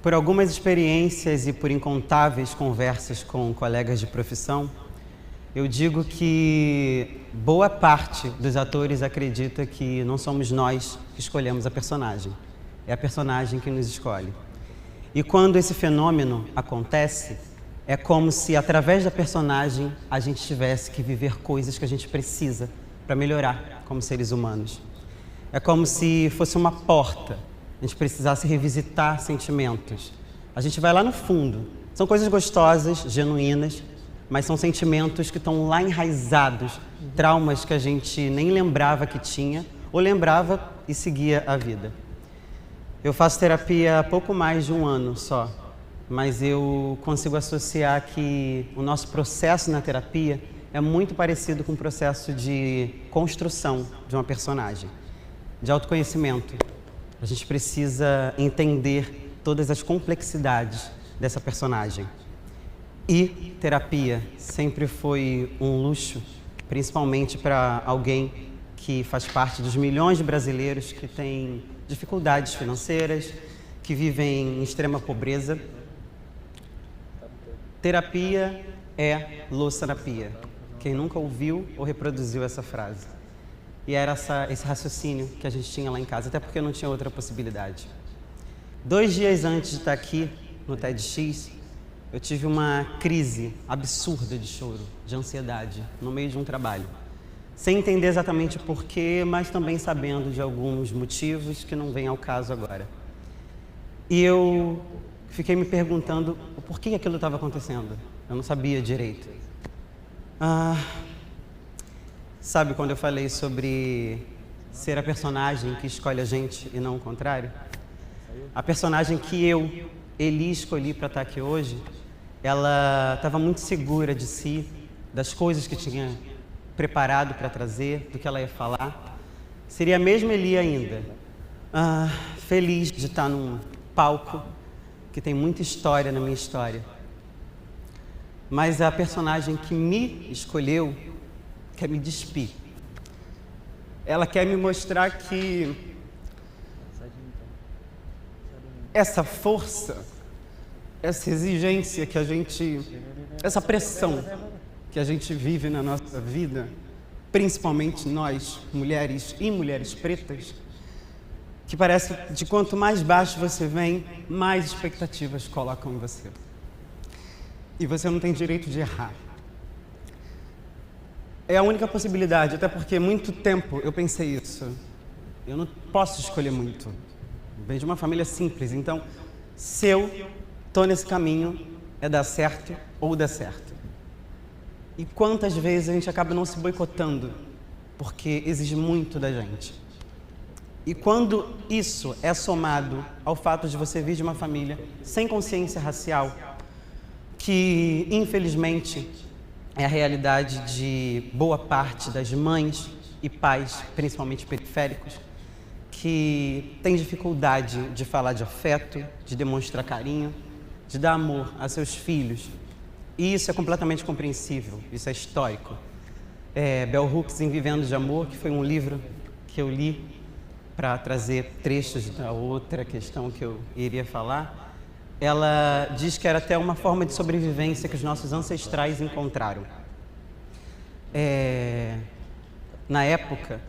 Por algumas experiências e por incontáveis conversas com colegas de profissão, eu digo que boa parte dos atores acredita que não somos nós que escolhemos a personagem, é a personagem que nos escolhe. E quando esse fenômeno acontece, é como se através da personagem a gente tivesse que viver coisas que a gente precisa para melhorar como seres humanos. É como se fosse uma porta, a gente precisasse revisitar sentimentos. A gente vai lá no fundo, são coisas gostosas, genuínas, mas são sentimentos que estão lá enraizados, traumas que a gente nem lembrava que tinha, ou lembrava e seguia a vida. Eu faço terapia há pouco mais de um ano só, mas eu consigo associar que o nosso processo na terapia é muito parecido com o processo de construção de uma personagem, de autoconhecimento. A gente precisa entender todas as complexidades dessa personagem. E terapia sempre foi um luxo, principalmente para alguém que faz parte dos milhões de brasileiros que têm dificuldades financeiras, que vivem em extrema pobreza. Terapia é louçarapia. Quem nunca ouviu ou reproduziu essa frase? E era esse raciocínio que a gente tinha lá em casa, até porque não tinha outra possibilidade. 2 dias antes de estar aqui no TEDx, eu tive uma crise absurda de choro, de ansiedade, no meio de um trabalho. Sem entender exatamente o porquê, mas também sabendo de alguns motivos que não vêm ao caso agora. E eu fiquei me perguntando o porquê aquilo estava acontecendo. Eu não sabia direito. Sabe quando eu falei sobre ser a personagem que escolhe a gente e não o contrário? A personagem que eu, Eli, escolhi para estar aqui hoje, ela estava muito segura de si, das coisas que tinha preparado para trazer, do que ela ia falar. Seria a mesma Eli ainda, feliz de estar num palco que tem muita história na minha história. Mas a personagem que me escolheu quer me despir. Ela quer me mostrar que essa força, essa exigência que a gente, essa pressão que a gente vive na nossa vida, principalmente nós, mulheres e mulheres pretas, que parece que de quanto mais baixo você vem, mais expectativas colocam em você. E você não tem direito de errar. É a única possibilidade, até porque muito tempo eu pensei isso. Eu não posso escolher muito. Venho de uma família simples, então se eu estou nesse caminho, é dar certo ou dar certo. E quantas vezes a gente acaba não se boicotando, porque exige muito da gente. E quando isso é somado ao fato de você vir de uma família sem consciência racial, que infelizmente é a realidade de boa parte das mães e pais, principalmente periféricos, que tem dificuldade de falar de afeto, de demonstrar carinho, de dar amor a seus filhos. E isso é completamente compreensível, isso é histórico. Bell Hooks em Vivendo de Amor, que foi um livro que eu li para trazer trechos da outra questão que eu iria falar, ela diz que era até uma forma de sobrevivência que os nossos ancestrais encontraram. Na época,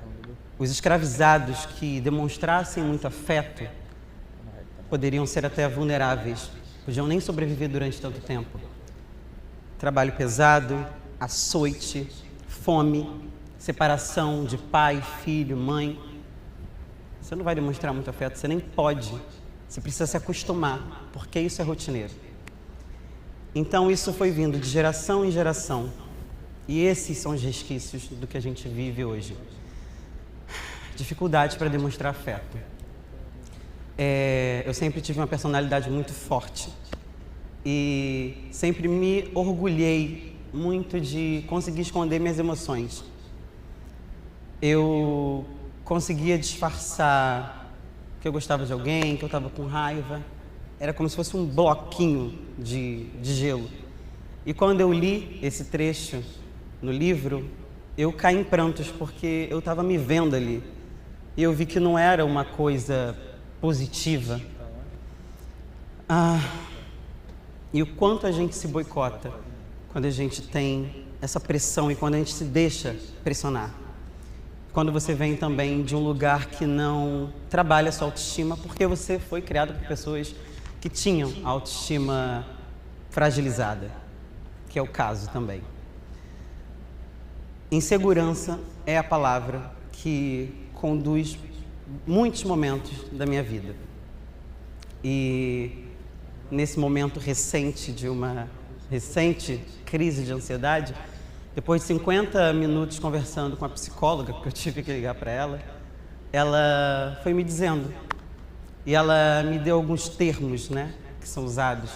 os escravizados que demonstrassem muito afeto poderiam ser até vulneráveis, podiam nem sobreviver durante tanto tempo. Trabalho pesado, açoite, fome, separação de pai, filho, mãe. Você não vai demonstrar muito afeto, você nem pode. Você precisa se acostumar, porque isso é rotineiro. Então isso foi vindo de geração em geração. E esses são os resquícios do que a gente vive hoje. Dificuldade para demonstrar afeto. Eu sempre tive uma personalidade muito forte e sempre me orgulhei muito de conseguir esconder minhas emoções. Eu conseguia disfarçar que eu gostava de alguém, que eu estava com raiva. Era como se fosse um bloquinho de gelo. E quando eu li esse trecho no livro, eu caí em prantos porque eu estava me vendo ali. E eu vi que não era uma coisa positiva. E o quanto a gente se boicota quando a gente tem essa pressão e quando a gente se deixa pressionar. Quando você vem também de um lugar que não trabalha a sua autoestima, porque você foi criado por pessoas que tinham a autoestima fragilizada, que é o caso também. Insegurança é a palavra que conduz muitos momentos da minha vida. E nesse momento recente de uma recente crise de ansiedade, depois de 50 minutos conversando com a psicóloga, porque eu tive que ligar para ela, ela foi me dizendo, e ela me deu alguns termos, né, que são usados,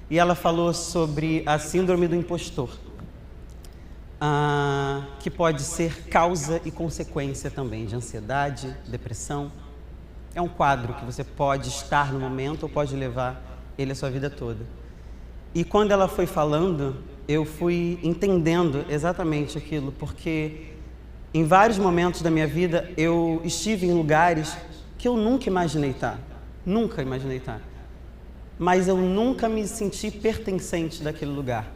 e ela falou sobre a síndrome do impostor, que pode ser causa e consequência também de ansiedade, depressão. É um quadro que você pode estar no momento ou pode levar ele a sua vida toda. E quando ela foi falando, eu fui entendendo exatamente aquilo, porque em vários momentos da minha vida eu estive em lugares que eu nunca imaginei estar, mas eu nunca me senti pertencente daquele lugar.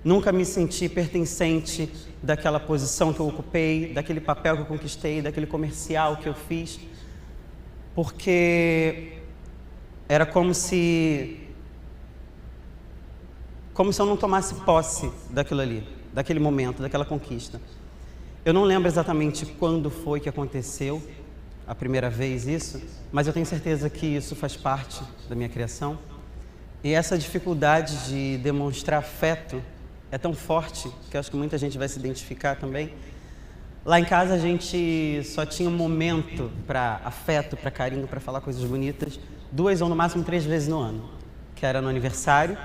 Nunca me senti pertencente daquela posição que eu ocupei, daquele papel que eu conquistei, daquele comercial que eu fiz, porque era como se eu não tomasse posse daquilo ali, daquele momento, daquela conquista. Eu não lembro exatamente quando foi que aconteceu a primeira vez isso, mas eu tenho certeza que isso faz parte da minha criação. E essa dificuldade de demonstrar afeto é tão forte que eu acho que muita gente vai se identificar também. Lá em casa a gente só tinha um momento para afeto, para carinho, para falar coisas bonitas, 2 ou no máximo 3 vezes no ano, que era no aniversário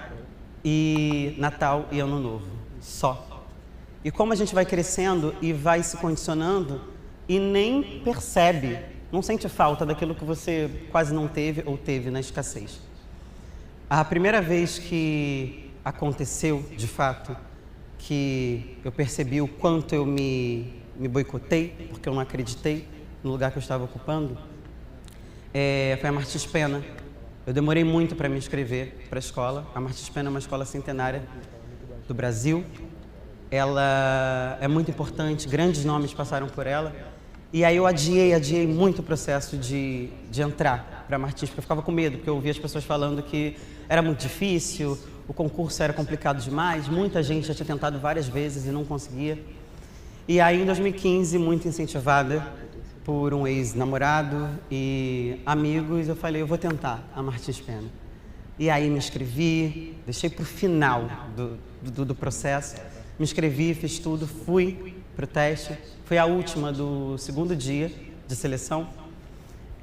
e Natal e Ano Novo, só. E como a gente vai crescendo e vai se condicionando e nem percebe, não sente falta daquilo que você quase não teve ou teve na escassez. A primeira vez que aconteceu, de fato, que eu percebi o quanto eu me boicotei, porque eu não acreditei no lugar que eu estava ocupando, foi a Martins Pena. Eu demorei muito para me inscrever para a escola. A Martins Pena é uma escola centenária do Brasil. Ela é muito importante, grandes nomes passaram por ela. E aí eu adiei muito o processo de entrar para a Martins, porque eu ficava com medo, porque eu ouvia as pessoas falando que era muito difícil, o concurso era complicado demais, muita gente já tinha tentado várias vezes e não conseguia. E aí em 2015, muito incentivada por um ex-namorado e amigos, eu falei, eu vou tentar a Martins Pena. E aí me inscrevi, deixei para o final do processo, me inscrevi, fiz tudo, fui para o teste, foi a última do segundo dia de seleção.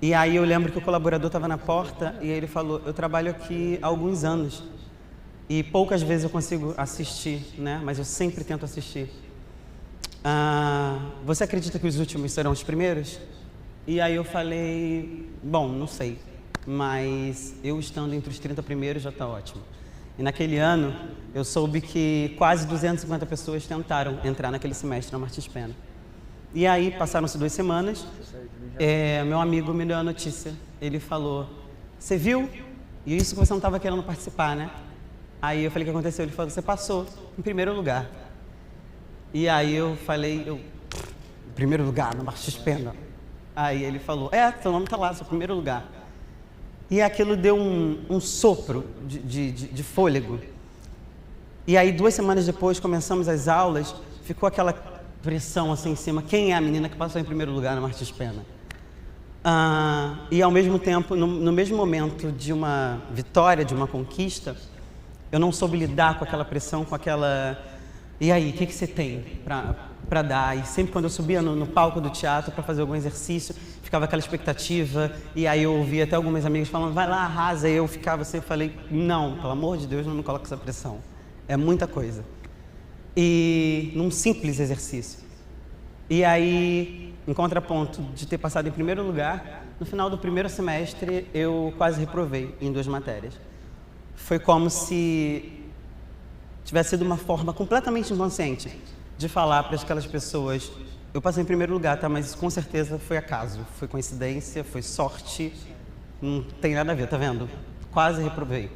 E aí eu lembro que o colaborador estava na porta e ele falou, eu trabalho aqui há alguns anos e poucas vezes eu consigo assistir, né? Mas eu sempre tento assistir. Você acredita que os últimos serão os primeiros? E aí eu falei, bom, não sei, mas eu estando entre os 30 primeiros já está ótimo. E naquele ano eu soube que quase 250 pessoas tentaram entrar naquele semestre na Martins Pena. E aí passaram-se 2 semanas, meu amigo me deu a notícia, ele falou, você viu? E isso que você não estava querendo participar, né? Aí eu falei, o que aconteceu? Ele falou, você passou em primeiro lugar. E aí eu falei, em primeiro lugar, na Martins Pena. Aí ele falou, seu nome está lá, seu primeiro lugar. E aquilo deu um sopro de fôlego. E aí 2 semanas depois começamos as aulas, ficou aquela pressão assim em cima, quem é a menina que passou em primeiro lugar na Martins Pena? E ao mesmo tempo, no mesmo momento de uma vitória, de uma conquista, eu não soube lidar com aquela pressão, com aquela... E aí, o que você tem para dar? E sempre quando eu subia no palco do teatro para fazer algum exercício, ficava aquela expectativa, e aí eu ouvia até algumas amigas falando, vai lá, arrasa, e eu ficava assim, falei, não, pelo amor de Deus, não me coloque essa pressão. É muita coisa. E num simples exercício. E aí, em contraponto de ter passado em primeiro lugar, no final do primeiro semestre eu quase reprovei em 2 matérias. Foi como se tivesse sido uma forma completamente inconsciente de falar para aquelas pessoas, eu passei em primeiro lugar, tá? Mas com certeza foi acaso, foi coincidência, foi sorte, não tem nada a ver, tá vendo? quase reprovei.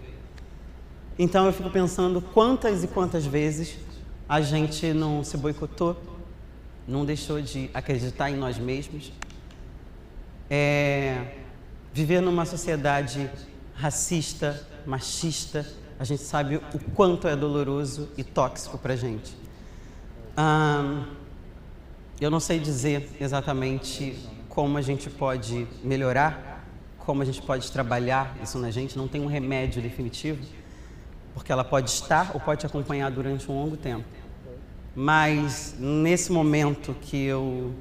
Então eu fico pensando quantas e quantas vezes a gente não se boicotou, não deixou de acreditar em nós mesmos. Viver numa sociedade racista, machista, a gente sabe o quanto é doloroso e tóxico pra gente. Eu não sei dizer exatamente como a gente pode melhorar, como a gente pode trabalhar isso na gente, não tem um remédio definitivo, porque ela pode estar ou pode te acompanhar durante um longo tempo. Mas nesse momento que eu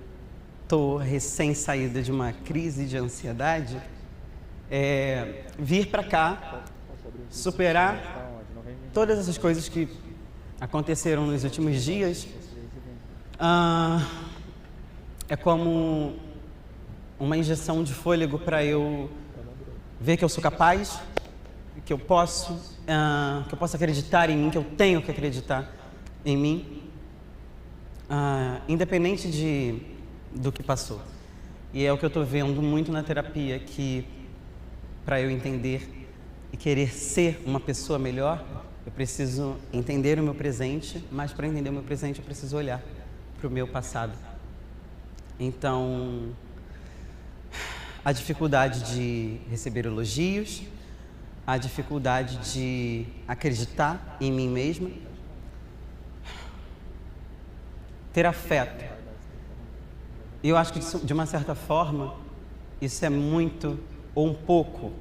estou recém-saída de uma crise de ansiedade, vir para cá, superar todas essas coisas que aconteceram nos últimos dias, é como uma injeção de fôlego para eu ver que eu sou capaz, que eu posso acreditar em mim, que eu tenho que acreditar em mim, independente do que passou. E é o que eu estou vendo muito na terapia, que para eu entender e querer ser uma pessoa melhor, eu preciso entender o meu presente, mas para entender o meu presente eu preciso olhar para o meu passado. Então, a dificuldade de receber elogios, a dificuldade de acreditar em mim mesma, ter afeto. E eu acho que, de uma certa forma, isso é muito ou um pouco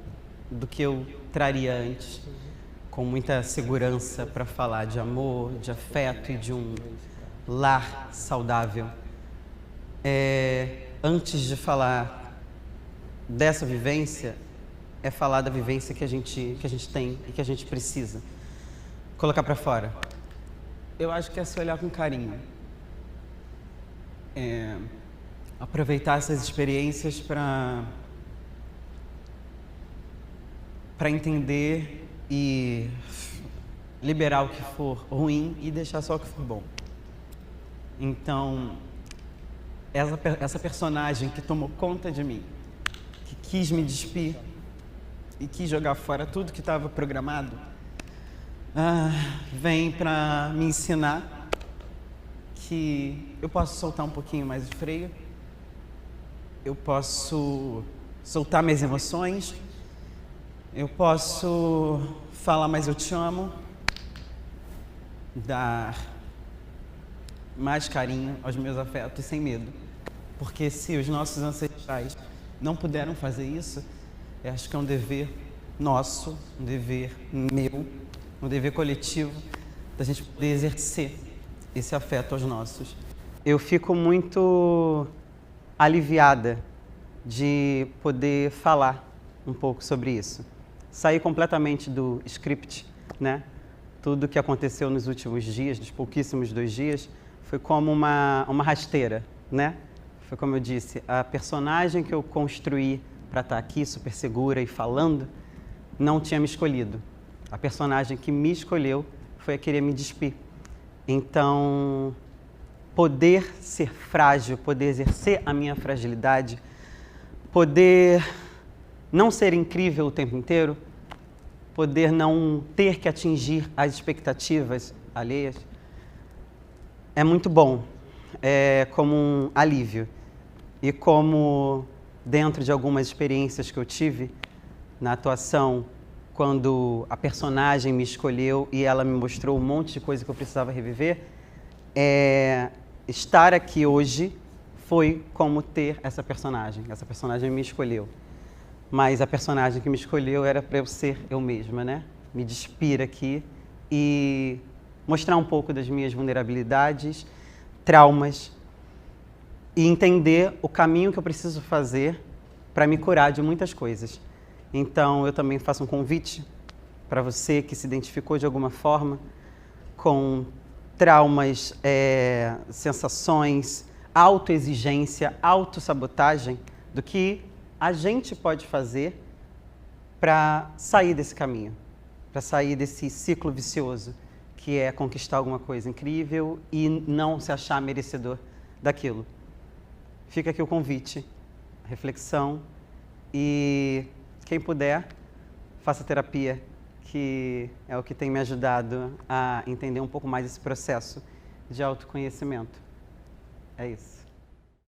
do que eu traria antes, com muita segurança para falar de amor, de afeto e de um lar saudável. Antes de falar dessa vivência, é falar da vivência que a gente tem e que a gente precisa colocar para fora. Eu acho que é se olhar com carinho. Aproveitar essas experiências para entender e liberar o que for ruim e deixar só o que for bom. Então, essa personagem que tomou conta de mim, que quis me despir e quis jogar fora tudo que estava programado, vem para me ensinar que eu posso soltar um pouquinho mais o freio, eu posso soltar minhas emoções, eu posso falar mais eu te amo, dar mais carinho aos meus afetos sem medo. Porque se os nossos ancestrais não puderam fazer isso, eu acho que é um dever nosso, um dever meu, um dever coletivo, da gente poder exercer esse afeto aos nossos. Eu fico muito aliviada de poder falar um pouco sobre isso. Sair completamente do script, né? Tudo que aconteceu nos últimos dias, nos pouquíssimos 2 dias, foi como uma rasteira, né? Foi como eu disse, a personagem que eu construí para estar aqui super segura e falando, não tinha me escolhido. A personagem que me escolheu foi a querer me despir. Então, poder ser frágil, poder exercer a minha fragilidade, poder não ser incrível o tempo inteiro, poder não ter que atingir as expectativas alheias, é muito bom, é como um alívio. E como dentro de algumas experiências que eu tive na atuação, quando a personagem me escolheu e ela me mostrou um monte de coisa que eu precisava reviver, estar aqui hoje foi como ter essa personagem. Essa personagem me escolheu. Mas a personagem que me escolheu era para eu ser eu mesma, né? Me despir aqui e mostrar um pouco das minhas vulnerabilidades, traumas e entender o caminho que eu preciso fazer para me curar de muitas coisas. Então, eu também faço um convite para você que se identificou de alguma forma com traumas, sensações, autoexigência, autossabotagem, do que a gente pode fazer para sair desse caminho, para sair desse ciclo vicioso, que é conquistar alguma coisa incrível e não se achar merecedor daquilo. Fica aqui o convite, a reflexão, e quem puder, faça terapia, que é o que tem me ajudado a entender um pouco mais esse processo de autoconhecimento. É isso.